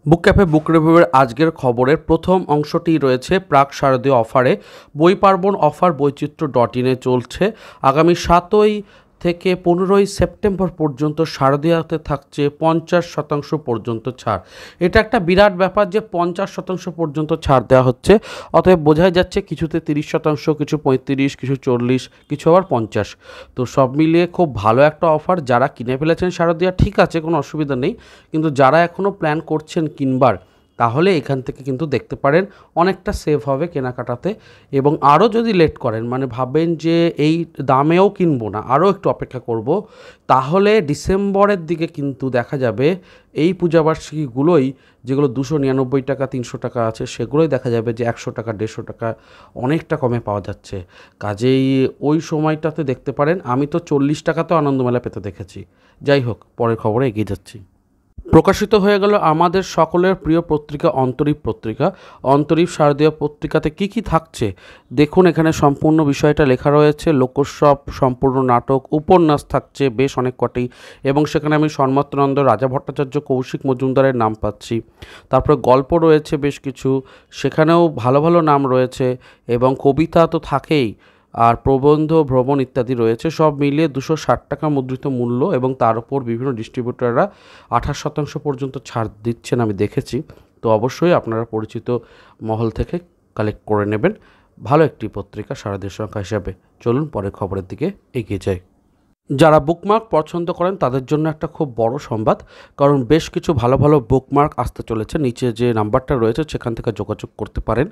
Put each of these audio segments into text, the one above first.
বুক cafe বুক রিভিউয়ের আজকের খবরের প্রথম অংশটি রয়েছে প্রাক শারদীয় অফারে। বই পার্বণ অফার বৈচিত্র্য.in-এ চলছে। আগামী 7ই থেকে 15ই সেপ্টেম্বর পর্যন্ত শারদীয়াতে থাকছে 50% পর্যন্ত ছাড়। এটা একটা বিরাট ব্যাপার যে 50% পর্যন্ত ছাড় দেওয়া হচ্ছে। অতএব বোঝাই যাচ্ছে কিছুতে 30%, কিছু 35, কিছু 40, কিছু আবার 50। তো সব মিলিয়ে খুব ভালো একটা অফার। যারা কিনে ফেলেছেন শারদীয়া ঠিক আছে, কোনো অসুবিধা নেই, কিন্তু যারা এখনও প্ল্যান করছেন কিনবার, তাহলে এখান থেকে কিন্তু দেখতে পারেন অনেকটা সেভ হবে কেনাকাটাতে। এবং আরও যদি লেট করেন, মানে ভাবেন যে এই দামেও কিনবো না, আরও একটু অপেক্ষা করব, তাহলে ডিসেম্বরের দিকে কিন্তু দেখা যাবে এই পূজাবার্ষিকীগুলোই, যেগুলো 299 টাকা 300 টাকা আছে, সেগুলোই দেখা যাবে যে 100 টাকা 150 টাকা অনেকটা কমে পাওয়া যাচ্ছে। কাজেই ওই সময়টাতে দেখতে পারেন। আমি তো 40 টাকাতেও আনন্দমেলা পেতে দেখেছি। যাই হোক, পরের খবরে এগিয়ে যাচ্ছি। প্রকাশিত হয়ে গেল আমাদের সকলের প্রিয় পত্রিকা অন্তরীপ পত্রিকা। অন্তরীপ শারদীয় পত্রিকাতে কি কি থাকছে দেখুন। এখানে সম্পূর্ণ বিষয়টা লেখা রয়েছে। লোকোৎসব, সম্পূর্ণ নাটক, উপন্যাস থাকছে বেশ অনেক কটি, এবং সেখানে আমি সন্মত্তানন্দ, রাজা ভট্টাচার্য, কৌশিক মজুমদারের নাম পাচ্ছি। তারপরে গল্প রয়েছে বেশ কিছু, সেখানেও ভালো ভালো নাম রয়েছে, এবং কবিতা তো থাকেই, আর প্রবন্ধ, ভ্রমণ ইত্যাদি রয়েছে। সব মিলিয়ে 260 টাকা মুদ্রিত মূল্য, এবং তার উপর বিভিন্ন ডিস্ট্রিবিউটাররা 28% পর্যন্ত ছাড় দিচ্ছেন আমি দেখেছি। তো অবশ্যই আপনারা পরিচিত মহল থেকে কালেক্ট করে নেবেন। ভালো একটি পত্রিকা শারদীয় সংখ্যা হিসাবে। চলুন পরের খবরের দিকে এগিয়ে যাই। যারা বুকমার্ক পছন্দ করেন তাদের জন্য একটা খুব বড় সংবাদ, কারণ বেশ কিছু ভালো ভালো বুকমার্ক আসতে চলেছে। নিচে যে নাম্বারটা রয়েছে সেখান থেকে যোগাযোগ করতে পারেন।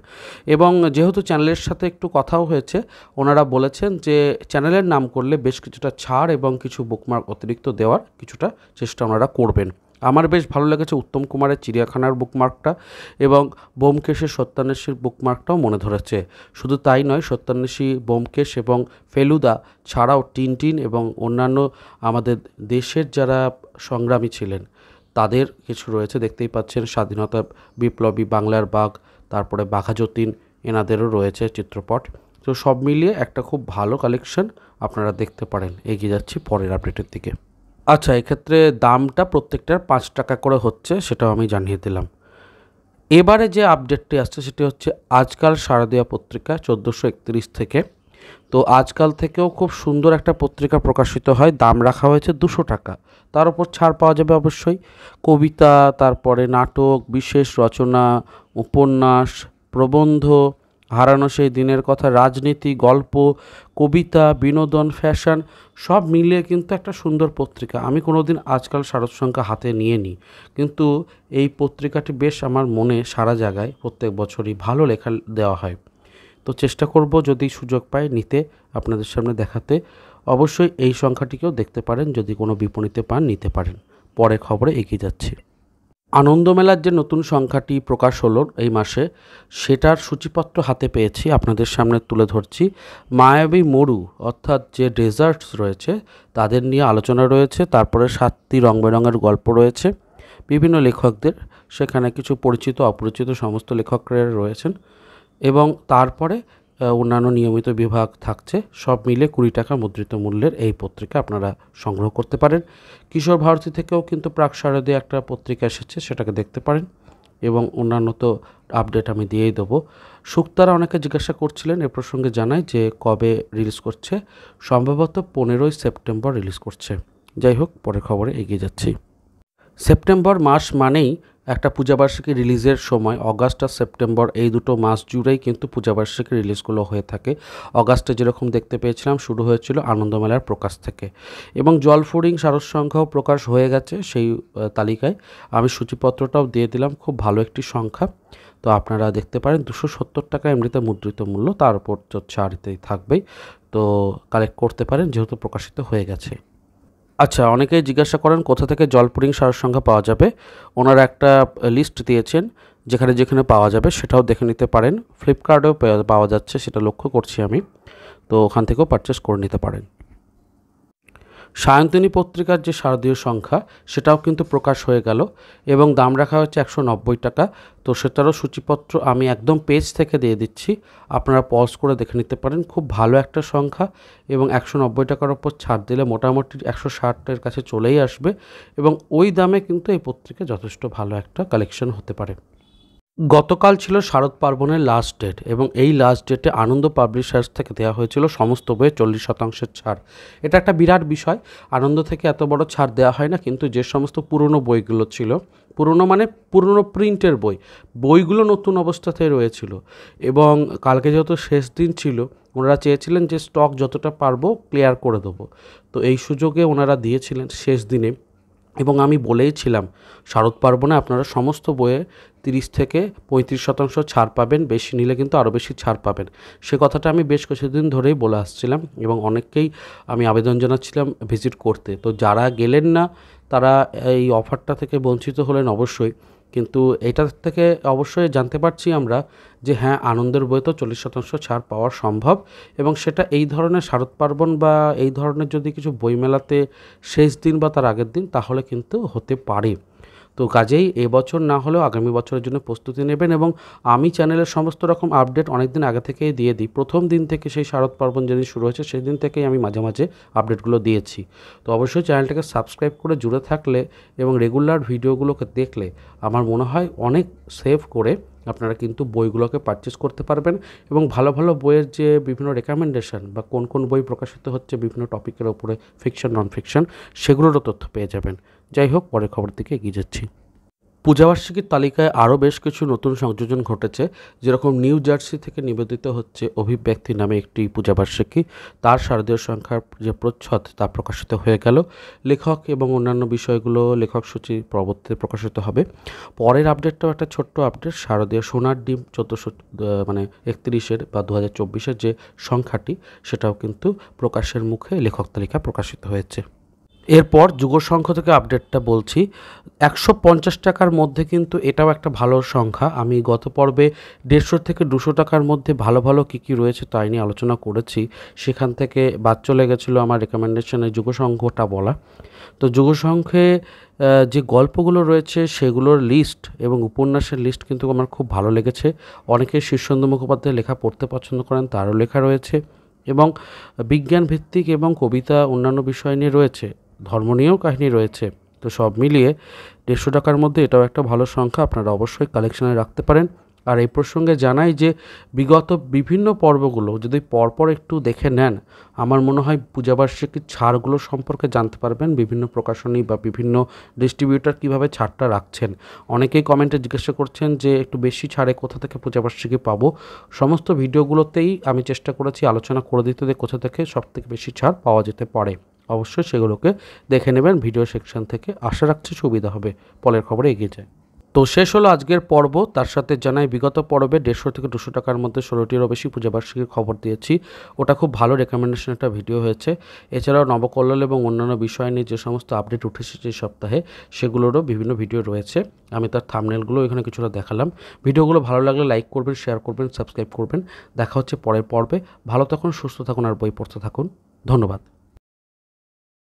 এবং যেহেতু চ্যানেলের সাথে একটু কথাও হয়েছে, ওনারা বলেছেন যে চ্যানেলের নাম করলে বেশ কিছুটা ছাড় এবং কিছু বুকমার্ক অতিরিক্ত দেওয়ার কিছুটা চেষ্টা ওনারা করবেন। আমার বেশ ভালো লেগেছে উত্তম কুমারের চিড়িয়াখানার বুকমার্কটা, এবং ব্যোমকেশের সত্যান্বেষীর বুকমার্কটাও মনে ধরেছে। শুধু তাই নয়, সত্যান্বেষী, ব্যোমকেশ এবং ফেলুদা ছাড়াও টিনটিন এবং অন্যান্য আমাদের দেশের যারা সংগ্রামী ছিলেন তাদের কিছু রয়েছে। দেখতেই পাচ্ছেন স্বাধীনতা বিপ্লবী, বাংলার বাঘ, তারপরে বাঘা যতীন, এনাদেরও রয়েছে চিত্রপট। তো সব মিলিয়ে একটা খুব ভালো কালেকশন আপনারা দেখতে পারেন। এগিয়ে যাচ্ছি পরের আপডেটের দিকে। আচ্ছা, এক্ষেত্রে দামটা প্রত্যেকটার 5 টাকা করে হচ্ছে, সেটাও আমি জানিয়ে দিলাম। এবারে যে আপডেটটি আসছে সেটি হচ্ছে আজকাল শারদীয়া পত্রিকা 1431 থেকে। তো আজকাল থেকেও খুব সুন্দর একটা পত্রিকা প্রকাশিত হয়। দাম রাখা হয়েছে 200 টাকা। তার উপর ছাড় পাওয়া যাবে অবশ্যই। কবিতা, তারপরে নাটক, বিশেষ রচনা, উপন্যাস, প্রবন্ধ, হারানো সেই দিনের কথা, রাজনীতি, গল্প, কবিতা, বিনোদন, ফ্যাশন সব মিলিয়ে কিন্তু একটা সুন্দর পত্রিকা। আমি কোনোদিন আজকাল শারদ সংখ্যা হাতে নিয়ে নিই, কিন্তু এই পত্রিকাটি বেশ আমার মনে সারা জায়গায় প্রত্যেক বছরই ভালো লেখা দেওয়া হয়। তো চেষ্টা করব যদি সুযোগ পাই নিতে, আপনাদের সামনে দেখাতে। অবশ্যই এই সংখ্যাটিকেও দেখতে পারেন, যদি কোনো বিপণীতে পান নিতে পারেন। পরে খবরে এগিয়ে যাচ্ছি। আনন্দমেলার যে নতুন সংখ্যাটি প্রকাশ হলো এই মাসে, সেটার সূচিপত্র হাতে পেয়েছি, আপনাদের সামনে তুলে ধরছি। মায়াবী মরু অর্থাৎ যে ডেজার্টস রয়েছে তাদের নিয়ে আলোচনা রয়েছে। তারপরে 7টি রং বেরঙের গল্প রয়েছে বিভিন্ন লেখকদের, সেখানে কিছু পরিচিত অপরিচিত সমস্ত লেখকরা রয়েছেন, এবং তারপরে অন্যান্য নিয়মিত বিভাগ থাকছে। সব মিলে 20 টাকা মুদ্রিত মূল্যের এই পত্রিকা আপনারা সংগ্রহ করতে পারেন। কিশোর ভারতী থেকেও কিন্তু প্রাক শারদীয় একটা পত্রিকা এসেছে, সেটাকে দেখতে পারেন। এবং অন্যান্য তো আপডেট আমি দিয়েই দেবো। শুক্তারা অনেকে জিজ্ঞাসা করছিলেন, এ প্রসঙ্গে জানাই যে কবে রিলিজ করছে। সম্ভবত 15ই সেপ্টেম্বর রিলিজ করছে। যাই হোক, পরের খবরে এগিয়ে যাচ্ছি। সেপ্টেম্বর মাস মানেই একটা পূজাবার্ষিকী রিলিজের সময়। অগাস্ট আর সেপ্টেম্বর এই দুটো মাস জুড়েই কিন্তু পূজাবার্ষিকী রিলিজগুলো হয়ে থাকে। অগাস্টে যেরকম দেখতে পেয়েছিলাম শুরু হয়েছিল আনন্দমেলার প্রকাশ থেকে, এবং জলফড়িং, শারদ সংখ্যাও প্রকাশ হয়ে গেছে সেই তালিকায়। আমি সূচিপত্রটাও দিয়ে দিলাম, খুব ভালো একটি সংখ্যা। তো আপনারা দেখতে পারেন 270 টাকা এমনিতে মুদ্রিত মূল্য, তার উপর তো ছাড়তেই থাকবেই। তো কালেক্ট করতে পারেন যেহেতু প্রকাশিত হয়ে গেছে। আচ্ছা, অনেকেই জিজ্ঞাসা করেন কোথা থেকে জলপুরিং সার সংখ্যা পাওয়া যাবে। ওনারা একটা লিস্ট দিয়েছেন যেখানে যেখানে পাওয়া যাবে, সেটাও দেখে নিতে পারেন। ফ্লিপকার্টেও পাওয়া যাচ্ছে, সেটা লক্ষ্য করছি আমি। তো ওখান থেকেও পারচেস করে নিতে পারেন। সায়ন্তনী পত্রিকার যে শারদীয় সংখ্যা সেটাও কিন্তু প্রকাশ হয়ে গেল এবং দাম রাখা হচ্ছে 190 টাকা। তো সেটারও সূচিপত্র আমি একদম পেজ থেকে দিয়ে দিচ্ছি, আপনারা পজ করে দেখে নিতে পারেন। খুব ভালো একটা সংখ্যা এবং 190 টাকার ওপর ছাড় দিলে মোটামুটি 160-এর কাছে চলেই আসবে এবং ওই দামে কিন্তু এই পত্রিকা যথেষ্ট ভালো একটা কালেকশন হতে পারে। গতকাল ছিল শারদ পার্বণের লাস্ট ডেট এবং এই লাস্ট ডেটে আনন্দ পাবলিশার্স থেকে দেওয়া হয়েছিল সমস্ত বইয়ে 40% ছাড়। এটা একটা বিরাট বিষয়, আনন্দ থেকে এত বড় ছাড় দেওয়া হয় না, কিন্তু যে সমস্ত পুরনো বইগুলো ছিল, পুরনো মানে পুরনো প্রিন্টের বইগুলো নতুন অবস্থাতে রয়েছিল এবং কালকে যেহেতু শেষ দিন ছিল, ওনারা চেয়েছিলেন যে স্টক যতটা পারবো ক্লিয়ার করে দেবো। তো এই সুযোগে ওনারা দিয়েছিলেন শেষ দিনে এবং আমি বলেইছিলাম শারদ পার্বণে আপনারা সমস্ত বইয়ে 30 থেকে 35% ছাড় পাবেন, বেশি নিলে কিন্তু আরও বেশি ছাড় পাবেন। সে কথাটা আমি বেশ কিছুদিন ধরেই বলে আসছিলাম এবং অনেককেই আমি আবেদন জানাচ্ছিলাম ভিজিট করতে। তো যারা গেলেন না তারা এই অফারটা থেকে বঞ্চিত হলেন অবশ্যই, কিন্তু এটা থেকে অবশ্যই জানতে পারছি আমরা যে হ্যাঁ, আনন্দের বইতেও 40% ছাড় পাওয়া সম্ভব এবং সেটা এই ধরনের শারদ পার্বণ বা এই ধরনের যদি কিছু বইমেলাতে শেষ দিন বা তার আগের দিন তাহলে কিন্তু হতে পারে। তো কাজেই এবছর না হলেও আগামী বছরের জন্য প্রস্তুতি নেবেন এবং আমি চ্যানেলের সমস্ত রকম আপডেট অনেক দিন আগে থেকেই দিয়ে দিই। প্রথম দিন থেকে সেই শারদ পার্বণ যেদিন শুরু হয়েছে সেই দিন থেকেই আমি মাঝে মাঝে আপডেটগুলো দিয়েছি। তো অবশ্যই চ্যানেলটাকে সাবস্ক্রাইব করে জুড়ে থাকলে এবং রেগুলার ভিডিওগুলোকে দেখলে আমার মনে হয় অনেক সেভ করে আপনারা কিন্তু বইগুলোকে পারচেস করতে পারবেন এবং ভালো ভালো বইয়ের যে বিভিন্ন রেকমেন্ডেশন বা কোন কোন বই প্রকাশিত হচ্ছে বিভিন্ন টপিকের ওপরে, ফিকশন নন ফিকশন, সেগুলোরও তথ্য পেয়ে যাবেন। যাই হোক, পরের খবর দিকে এগিয়ে যাচ্ছি। পূজাবার্ষিকীর তালিকায় আরও বেশ কিছু নতুন সংযোজন ঘটেছে। যেরকম নিউ জার্সি থেকে নিবেদিত হচ্ছে অভিব্যক্তি নামে একটি পূজাবার্ষিকী, তার শারদীয় সংখ্যার যে প্রচ্ছদ তা প্রকাশিত হয়ে গেল। লেখক এবং অন্যান্য বিষয়গুলো লেখক সূচি পরবর্তীতে প্রকাশিত হবে। পরের আপডেটটাও একটা ছোট্ট আপডেট, শারদীয় সোনার ডিম 31 বা 2024-এর যে সংখ্যাটি সেটাও কিন্তু প্রকাশের মুখে লেখক তালিকা প্রকাশিত হয়েছে। এরপর যুগসংখ্য থেকে আপডেটটা বলছি। 150 টাকার মধ্যে কিন্তু এটাও একটা ভালো সংখ্যা। আমি গত পর্বে 150 থেকে 200 টাকার মধ্যে ভালো ভালো কী কী রয়েছে তাই নিয়ে আলোচনা করেছি, সেখান থেকে বাদ চলে গেছিলো আমার রেকমেন্ডেশনে যুগসংখ্যটা বলা। তো যুগসংখ্যে যে গল্পগুলো রয়েছে সেগুলোর লিস্ট এবং উপন্যাসের লিস্ট কিন্তু আমার খুব ভালো লেগেছে। অনেকে শীর্ষেন্দু মুখোপাধ্যায়ের লেখা পড়তে পছন্দ করেন, তারও লেখা রয়েছে এবং বিজ্ঞান ভিত্তিক এবং কবিতা অন্যান্য বিষয় নিয়ে রয়েছে, ধর্ম নিয়েও কাহিনী রয়েছে। তো সব মিলিয়ে 150 টাকার মধ্যে এটাও একটা ভালো সংখ্যা, আপনারা অবশ্যই কালেকশনে রাখতে পারেন। আর এই প্রসঙ্গে জানাই যে বিগত বিভিন্ন পর্বগুলো যদি পরপর একটু দেখে নেন, আমার মনে হয় পূজাবার্ষিকীর ছাড়গুলো সম্পর্কে জানতে পারবেন। বিভিন্ন প্রকাশনী বা বিভিন্ন ডিস্ট্রিবিউটর কীভাবে ছাড়টা রাখছেন। অনেকেই কমেন্টে জিজ্ঞাসা করছেন যে একটু বেশি ছাড়ে কোথা থেকে পূজাবার্ষিকী পাবো। সমস্ত ভিডিওগুলোতেই আমি চেষ্টা করেছি আলোচনা করে দিতে যে কোথা থেকে সবথেকে বেশি ছাড় পাওয়া যেতে পারে। অবশ্যই সেগুলোকে দেখে নেবেন ভিডিও সেকশন থেকে, আশা রাখছি সুবিধা হবে। পরের খবরে এগিয়ে যায়। তো শেষ হলো আজকের পর্ব, তার সাথে জানাই বিগত পর্বে 150 থেকে 200 টাকার মধ্যে 16টিরও বেশি পূজাবার্ষিকীর খবর দিয়েছি, ওটা খুব ভালো রেকমেন্ডেশন একটা ভিডিও হয়েছে। এছাড়াও নবকল্লোল এবং অন্যান্য বিষয় নিয়ে যে সমস্ত আপডেট উঠেছে এই সপ্তাহে সেগুলোরও বিভিন্ন ভিডিও রয়েছে, আমি তার থাম্বনেলগুলো এখানে কিছুটা দেখালাম। ভিডিওগুলো ভালো লাগলে লাইক করবেন, শেয়ার করবেন, সাবস্ক্রাইব করবেন। দেখা হচ্ছে পরের পর্বে। ভালো থাকুন, সুস্থ থাকুন আর বই পড়তে থাকুন। ধন্যবাদ।